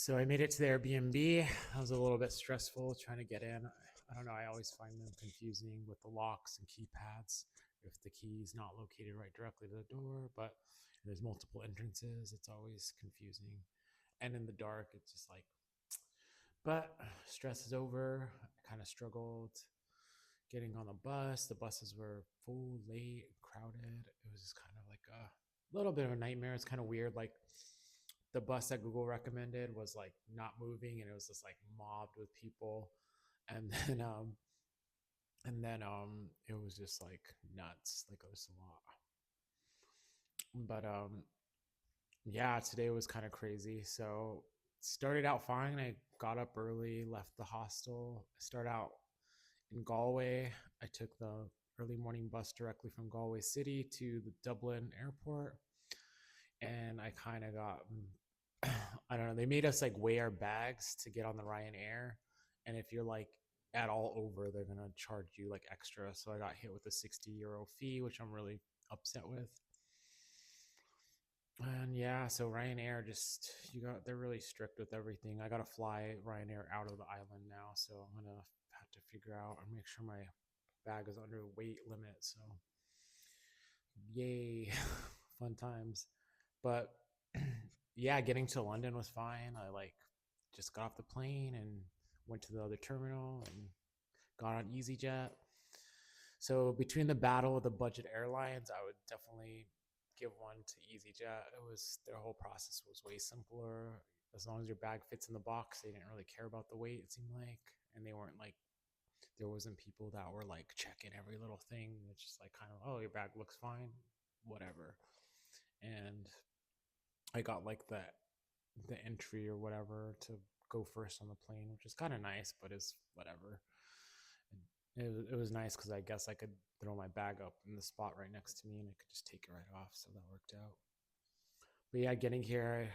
So I made it to the Airbnb. I was a little bit stressful trying to get in. I don't know. I always find them confusing with the locks and keypads if the key is not located right directly to the door, but there's multiple entrances. It's always confusing. And in the dark, it's just like, but stress is over. I kind of struggled getting on the bus. The buses were full, late, crowded. It was just kind of like a little bit of a nightmare. It's kind of weird. Like the bus that Google recommended was like not moving, and it was just like mobbed with people. And then it was just like nuts. Like it was a lot. But yeah, today was kind of crazy. So started out fine. I got up early, left the hostel. I started out in Galway. I took the early morning bus directly from Galway City to the Dublin airport. And I kind of got, I don't know, they made us like weigh our bags to get on the Ryanair. And if you're like at all over, they're going to charge you like extra. So I got hit with a €60 fee, which I'm really upset with. And yeah, so Ryanair just they're really strict with everything. I gotta fly Ryanair out of the island now, so I'm gonna have to figure out and make sure my bag is under weight limit. So yay, fun times. But yeah, getting to London was fine. I like just got off the plane and went to the other terminal and got on EasyJet. So between the battle of the budget airlines, I would definitely give one to EasyJet. It was their whole process was way simpler. As long as your bag fits in the box, they didn't really care about the weight, it seemed like. And they weren't like there wasn't people that were like checking every little thing. It's just like kind of, oh, your bag looks fine, whatever. And I got like the entry or whatever to go first on the plane, which is kind of nice, but it's whatever. It was nice because I guess I could throw my bag up in the spot right next to me and I could just take it right off. So that worked out. But yeah, getting here,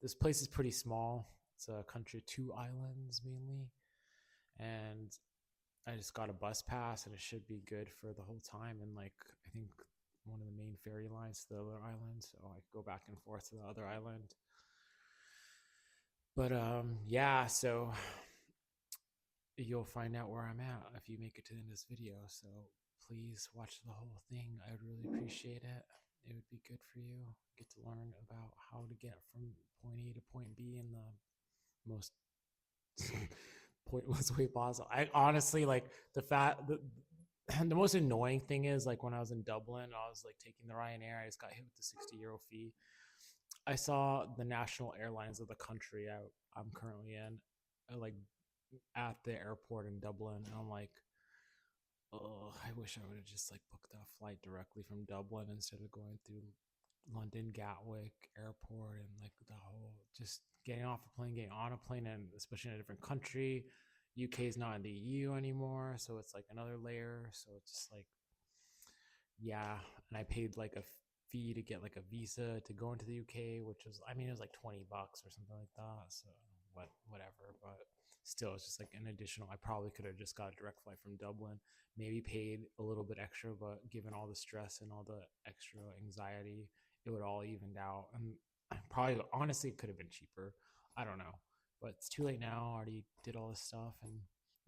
this place is pretty small. It's a country of 2 islands mainly. And I just got a bus pass and it should be good for the whole time. And like, I think one of the main ferry lines to the other island. So I could go back and forth to the other island. But yeah, so you'll find out where I'm at if you make it to the end of this video. So please watch the whole thing. I would really appreciate it. It would be good for you. Get to learn about how to get from point A to point B in the most pointless way possible. I honestly like the most annoying thing is like when I was in Dublin, I was like taking the Ryanair. I just got hit with the €60 fee. I saw the national airlines of the country I'm currently in, like at the airport in Dublin, and I'm like, oh, I wish I would have just like booked that flight directly from Dublin instead of going through London Gatwick Airport and like the whole just getting off a plane, getting on a plane, and especially in a different country. UK is not in the EU anymore, so it's like another layer. So it's just like, yeah. And I paid like a fee to get like a visa to go into the UK, which was, I mean, it was like $20 or something like that. So whatever, but still, it's just like an additional. I probably could have just got a direct flight from Dublin, maybe paid a little bit extra, but given all the stress and all the extra anxiety, it would all evened out. And probably, honestly, it could have been cheaper. I don't know, but it's too late now. I already did all this stuff, and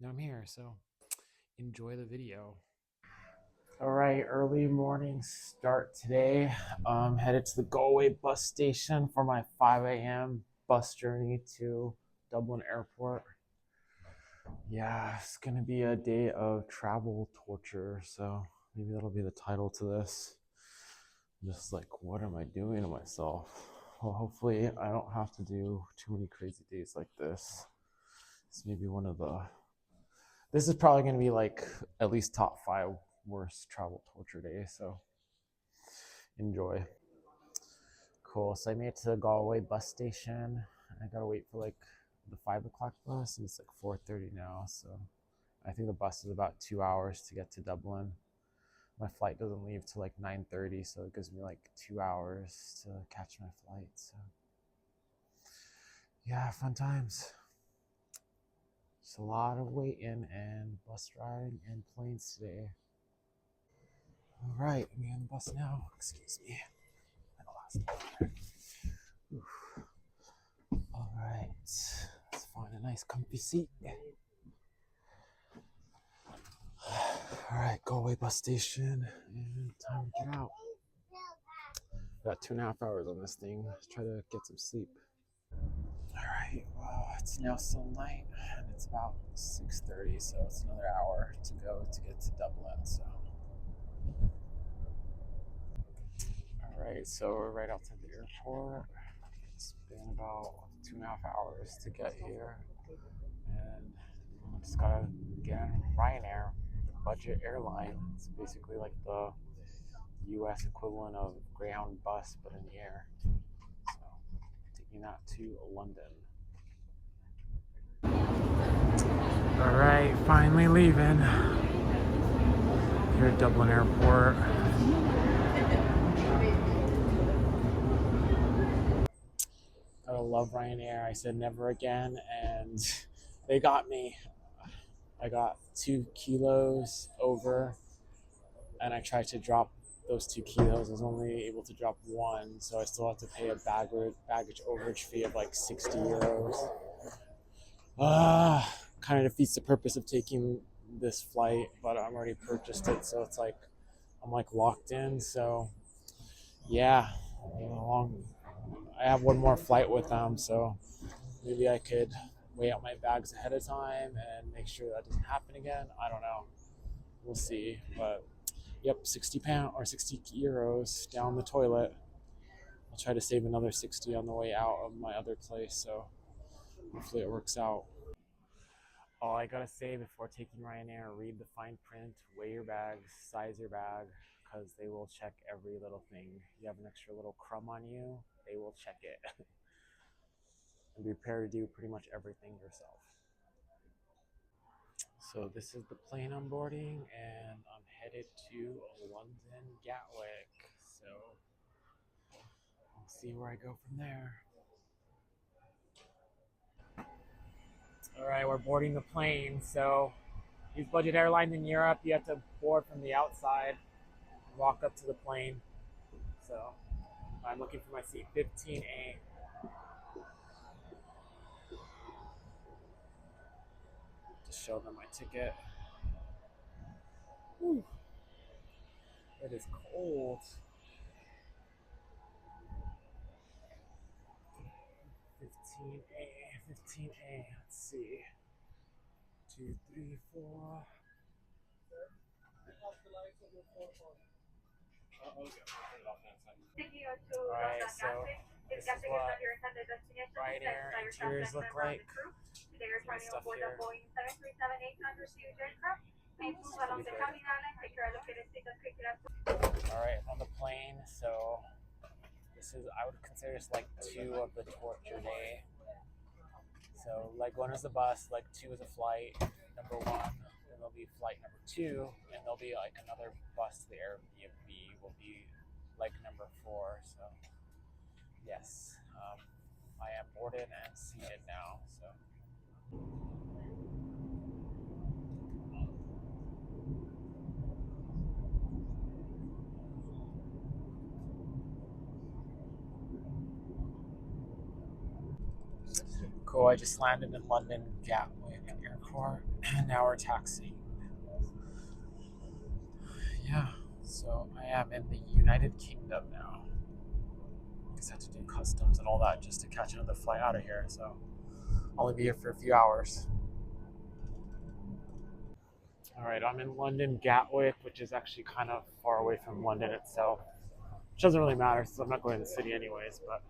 now I'm here. So enjoy the video. All right, early morning start today. Headed to the Galway bus station for my 5 a.m. bus journey to Dublin Airport. Yeah, it's gonna be a day of travel torture, so maybe that'll be the title to this. Just like, what am I doing to myself? Well, hopefully I don't have to do too many crazy days like this. It's maybe this is probably gonna be like at least top 5 worst travel torture days, so enjoy. Cool, so I made it to the Galway bus station. I gotta wait for like the 5 o'clock bus, and it's like 4:30 now, so I think the bus is about 2 hours to get to Dublin. My flight doesn't leave till like 9:30, so it gives me like 2 hours to catch my flight. So yeah, fun times. Just a lot of waiting and bus riding and planes today. All right, I'm on the bus now. Excuse me. Let's find a nice comfy seat. All right, Galway bus station, and time to get out. Got 2.5 hours on this thing. Let's try to get some sleep. All right, well, it's now still night, and it's about 6:30, so it's another hour to go to get to Dublin. So, all right, so we're right outside the airport. It's been about 2.5 hours to get here, and I just gotta get on Ryanair, the budget airline. It's basically like the U.S. equivalent of Greyhound bus, but in the air. So, taking that to London. All right, finally leaving. Here at Dublin Airport. Gotta love Ryanair. I said never again, and they got me. I got 2 kilos over, and I tried to drop those 2 kilos. I was only able to drop 1, so I still have to pay a baggage overage fee of like 60 euros. Kind of defeats the purpose of taking this flight, but I'm already purchased it, so it's like I'm like locked in. So yeah, I have one more flight with them, so maybe I could weigh out my bags ahead of time and make sure that doesn't happen again. I don't know. We'll see. But yep, 60 pounds or 60 euros down the toilet. I'll try to save another 60 on the way out of my other place, so hopefully it works out. All I gotta say before taking Ryanair, read the fine print, weigh your bags, size your bag, because they will check every little thing. You have an extra little crumb on you, they will check it. And be prepared to do pretty much everything yourself. So this is the plane I'm boarding, and I'm headed to London Gatwick. So we'll see where I go from there. All right, we're boarding the plane. So these budget airlines in Europe, you have to board from the outside, walk up to the plane. So I'm looking for my seat 15A. Just show them my ticket. Whew. It is cold. 15A. Let's see. 2, 3, 4. Alright, so this is what Ryanair interiors look like. Stuff here. Alright, on the plane, so this is, I would consider this like 2 of the torture day. So leg 1 is the bus, leg 2 is a flight, number 1, then there'll be flight number 2, and there'll be like another bus to the Airbnb will be leg number 4. So yes, I am boarded and seated now. So. Cool, I just landed in London Gatwick Airport, and now we're taxiing. Yeah, so I am in the United Kingdom now. I guess I have to do customs and all that just to catch another flight out of here, so I'll only be here for a few hours. All right, I'm in London Gatwick, which is actually kind of far away from London itself, which doesn't really matter since I'm not going to the city anyways, but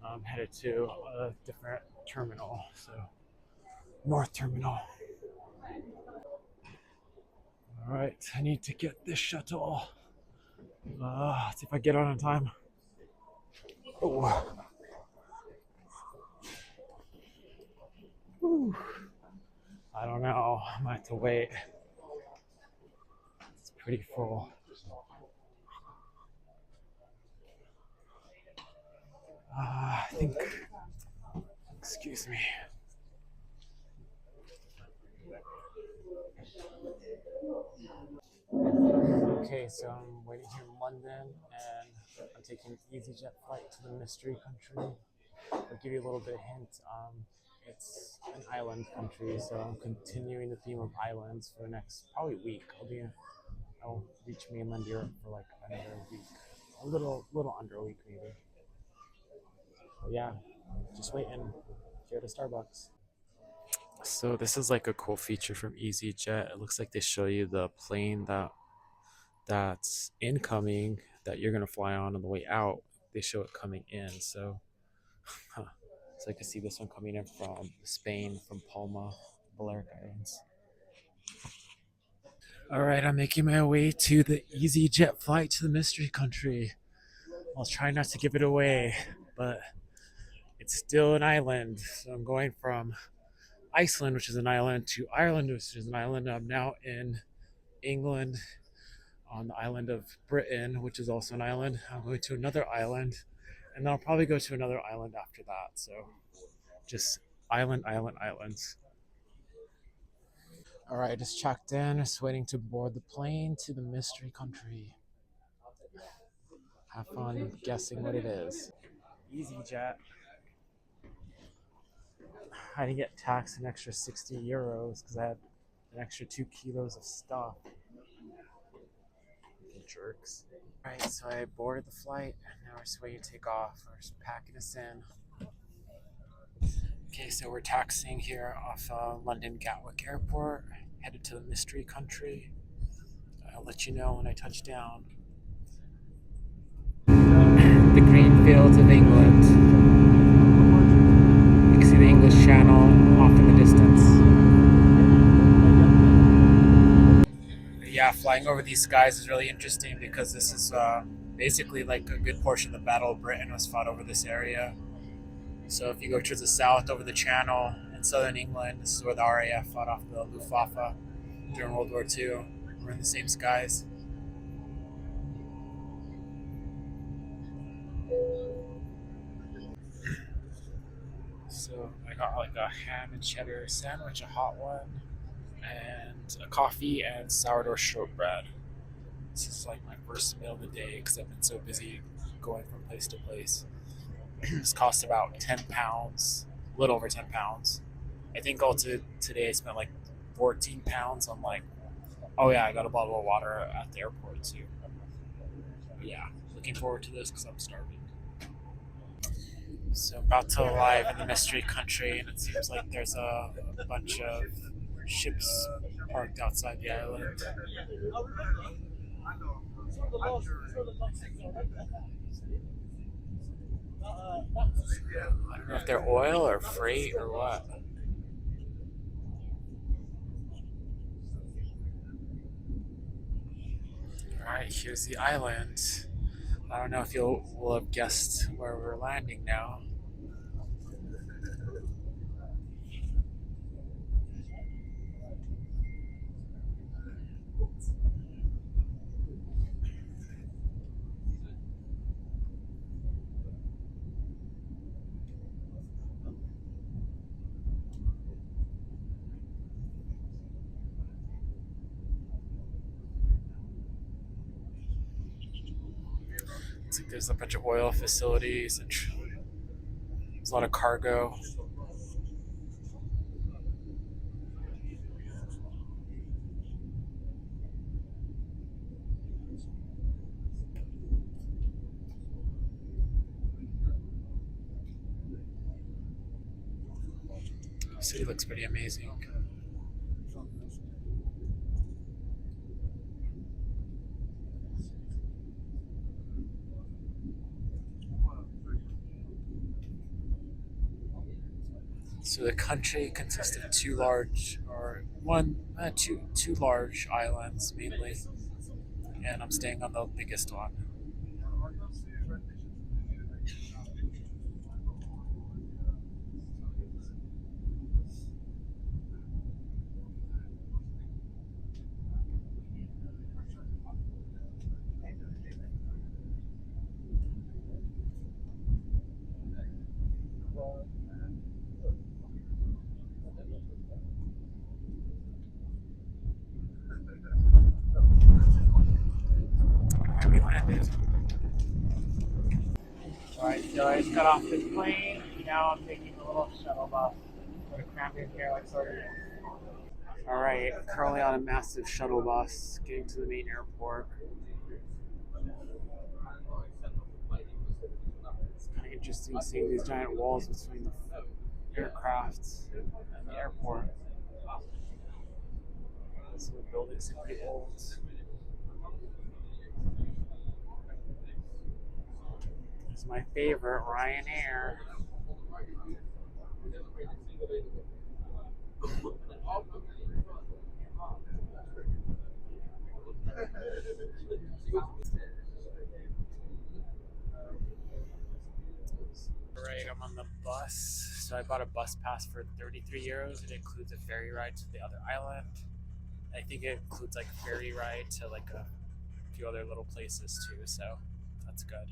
I'm headed to a different terminal, so North Terminal. All right, I need to get this shuttle. Let's see if I get on time. Oh. Whew. I don't know. I might have to wait. It's pretty full. I think. Excuse me. Okay, so I'm waiting here in London, and I'm taking an EasyJet flight to the Mystery Country. I'll give you a little bit of hint. It's an island country, so I'm continuing the theme of islands for the next probably week. I'll reach mainland Europe for like another week, a little under a week maybe. But yeah, just waiting here to Starbucks. So this is like a cool feature from EasyJet. It looks like they show you the plane that's incoming that you're gonna fly on the way out. They show it coming in. So, huh. So I can see this one coming in from Spain, from Palma, Balearic Islands. All right, I'm making my way to the EasyJet flight to the Mystery Country. I'll try not to give it away, but it's still an island. So I'm going from Iceland, which is an island, to Ireland, which is an island. I'm now in England, on the island of Britain, which is also an island. I'm going to another island, and then I'll probably go to another island after that. So just island, island, islands. All right, just checked in, just waiting to board the plane to the Mystery Country. Have fun guessing what it is. EasyJet. I didn't get taxed an extra 60 euros because I had an extra 2 kilos of stuff. Jerks. Alright, so I boarded the flight and now we're just waiting to take off. We're just packing us in. Okay, so we're taxiing here off London Gatwick Airport, headed to the Mystery Country. I'll let you know when I touch down. The green fields of England. You can see the English Channel off in the distance. Yeah, flying over these skies is really interesting because this is basically like a good portion of the Battle of Britain was fought over this area. So if you go towards the south over the Channel in southern England, this is where the RAF fought off the Luftwaffe during World War II. We're in the same skies. So I got like a ham and cheddar sandwich, a hot one, and a coffee and sourdough shortbread. This is like my first meal of the day because I've been so busy going from place to place. This cost about £10, a little over £10. I think all today I spent like £14 on like, oh yeah, I got a bottle of water at the airport too. But yeah, looking forward to this because I'm starving. So about to arrive in the Mystery Country, and it seems like there's a bunch of ships parked outside the island. I don't know if they're oil or freight or what. Alright, here's the island. I don't know if will have guessed where we're landing now. Looks like there's a bunch of oil facilities and there's a lot of cargo. The city looks pretty amazing. So the country consists of two large islands mainly, and I'm staying on the biggest one. Where we landed. All right, so I just got off the plane. now I'm taking a little shuttle bus. We're cramped in here like sardines. All right, currently on a massive shuttle bus getting to the main airport. It's kind of interesting seeing these giant walls between the aircrafts and the airport. So the buildings are pretty old. It's my favorite, Ryanair. Right, I'm on the bus. So I bought a bus pass for 33 euros. It includes a ferry ride to the other island. I think it includes like a ferry ride to like a few other little places too. So that's good.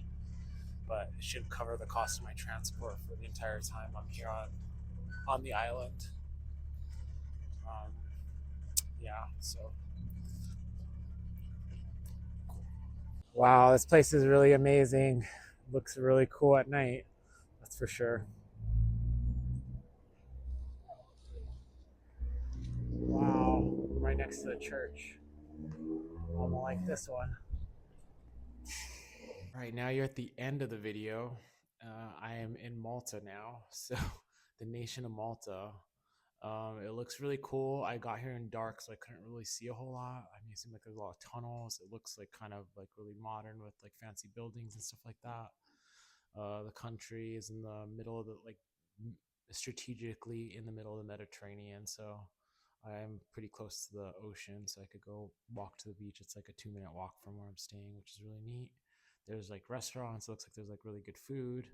But it should cover the cost of my transport for the entire time I'm here on the island. Um, yeah, so wow, this place is really amazing. Looks really cool at night. That's for sure. Wow, right next to the church. Almost like this one. Right now, you're at the end of the video. I am in Malta now, so the nation of Malta. It looks really cool. I got here in dark, so I couldn't really see a whole lot. I mean, it seemed like there's a lot of tunnels. It looks like kind of like really modern with like fancy buildings and stuff like that. The country is in the middle of the like strategically in the middle of the Mediterranean, so I'm pretty close to the ocean, so I could go walk to the beach. It's like a 2 minute walk from where I'm staying, which is really neat. There's like restaurants. It looks like there's like really good food.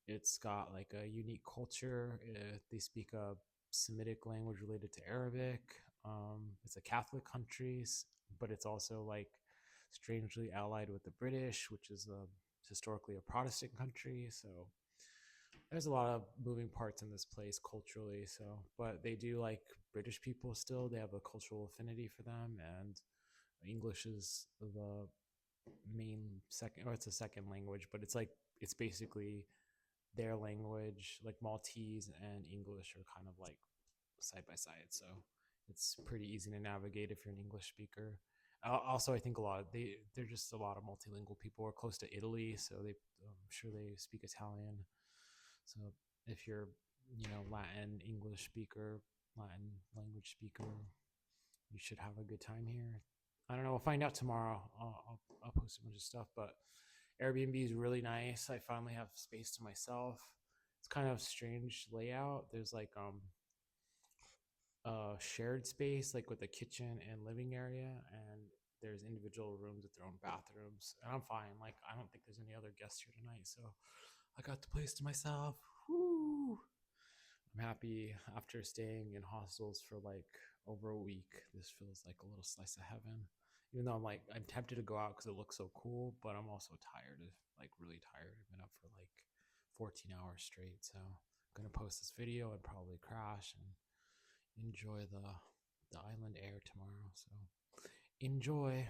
It's got like a unique culture. They speak a Semitic language related to Arabic. It's a Catholic country, but it's also like strangely allied with the British, which is historically a Protestant country. So there's a lot of moving parts in this place culturally. So, but they do like British people still. They have a cultural affinity for them, and English is the main second, or it's a second language, but it's like it's basically their language. Like Maltese and English are kind of like side by side, so it's pretty easy to navigate if you're an English speaker. Also, I think a lot of they're just a lot of multilingual people. Are close to Italy, so I'm sure they speak Italian. So if you're Latin English speaker, Latin language speaker, you should have a good time here. I don't know. We'll find out tomorrow. I'll post a bunch of stuff, but Airbnb is really nice. I finally have space to myself. It's kind of strange layout. There's like shared space, like with a kitchen and living area, and there's individual rooms with their own bathrooms. And I'm fine. Like I don't think there's any other guests here tonight, so I got the place to myself. Woo! I'm happy after staying in hostels for like over a week. This feels like a little slice of heaven. Even though I'm tempted to go out because it looks so cool, but I'm also tired of like really tired. I've been up for like 14 hours straight, so I'm gonna post this video and probably crash and enjoy the island air tomorrow. So enjoy.